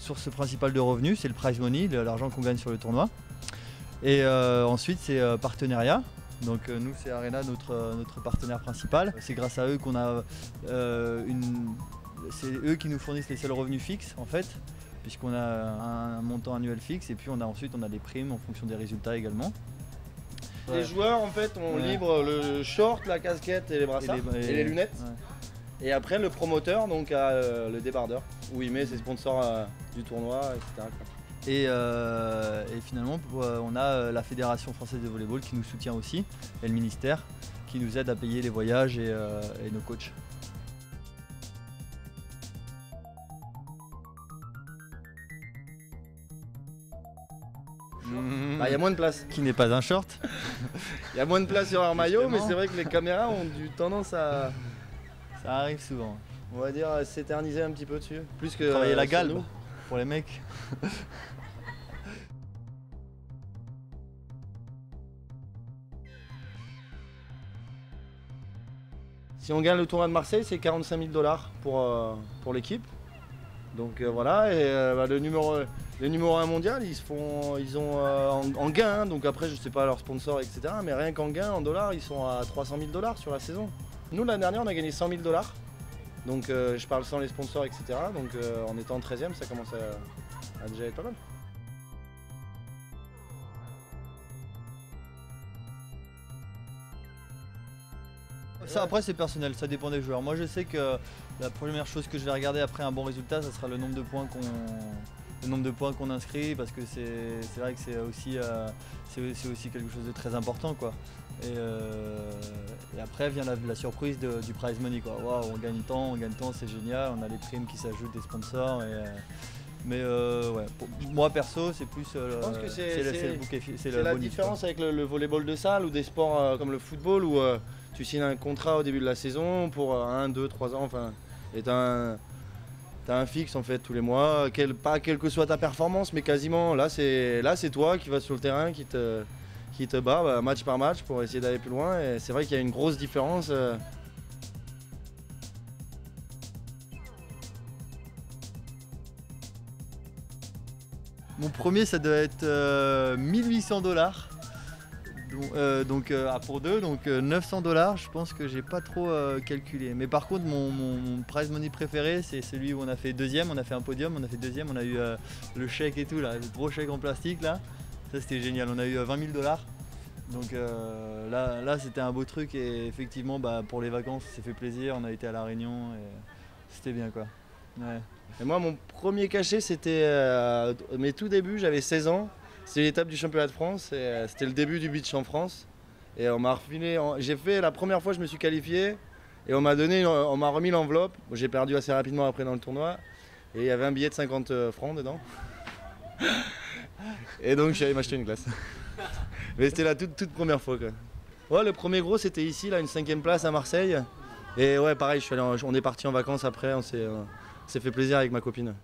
source principale de revenus, c'est le prize money, l'argent qu'on gagne sur le tournoi. Et ensuite c'est partenariat. Donc nous c'est Arena notre partenaire principal. C'est grâce à eux qu'on a c'est eux qui nous fournissent les seuls revenus fixes en fait, puisqu'on a un montant annuel fixe et puis ensuite on a des primes en fonction des résultats également. Les joueurs en fait on libre le short, la casquette et les brassards et les lunettes. Ouais. Et après le promoteur donc a le débardeur où il met ses sponsors du tournoi, etc. Et finalement on a la Fédération française de volleyball qui nous soutient aussi et le ministère qui nous aide à payer les voyages et nos coachs. Il y a moins de place. Qui n'est pas un short. Il y a moins de place sur leur maillot, mais c'est vrai que les caméras ont tendance à... Ça arrive souvent. On va dire s'éterniser un petit peu dessus. Plus que travailler la galbe pour les mecs. Si on gagne le tournoi de Marseille, c'est 45 000 $ pour l'équipe. Donc voilà, et le numéro 1 mondial, ils ont en gain, donc après je sais pas leurs sponsors, etc. Mais rien qu'en gain, en dollars, ils sont à 300 000 $ sur la saison. Nous l'année dernière, on a gagné 100 000 $. Donc je parle sans les sponsors, etc. Donc en étant 13e, ça commence à déjà être pas mal. Ça après c'est personnel, ça dépend des joueurs. Moi je sais que la première chose que je vais regarder après un bon résultat, ça sera le nombre de points qu'on inscrit, parce que c'est vrai que c'est aussi quelque chose de très important quoi. Et après vient la surprise du prize money quoi. Wow, on gagne tant, c'est génial, on a les primes qui s'ajoutent, des sponsors. Mais ouais, pour moi perso c'est plus je pense que c'est la différence avec le volleyball de salle ou des sports comme le football où tu signes un contrat au début de la saison pour 1, 2, 3 ans, enfin, et t'as un fixe en fait tous les mois, pas quelle que soit ta performance, mais quasiment, là c'est toi qui vas sur le terrain, qui te bat match par match pour essayer d'aller plus loin, et c'est vrai qu'il y a une grosse différence. Mon premier ça doit être 1800 $. Donc pour deux, donc 900 $, je pense que j'ai pas trop calculé. Mais par contre mon prize money préféré c'est celui où on a fait deuxième, on a fait un podium, on a fait deuxième, on a eu le chèque et tout là, le gros chèque en plastique là. Ça c'était génial, on a eu 20 000 $. Donc là c'était un beau truc et effectivement pour les vacances on s'est fait plaisir, on a été à La Réunion et c'était bien quoi. Ouais. Et moi mon premier cachet c'était mes tout débuts, j'avais 16 ans. C'était l'étape du championnat de France, et c'était le début du beach en France. Et on m'a refilé, j'ai fait la première fois je me suis qualifié et on m'a remis l'enveloppe. J'ai perdu assez rapidement après dans le tournoi et il y avait un billet de 50 francs dedans. Et donc je suis allé m'acheter une glace. Mais c'était la toute première fois quoi. Ouais, le premier gros c'était ici, là, une 5e place à Marseille. Et ouais pareil, on est parti en vacances après, on s'est fait plaisir avec ma copine.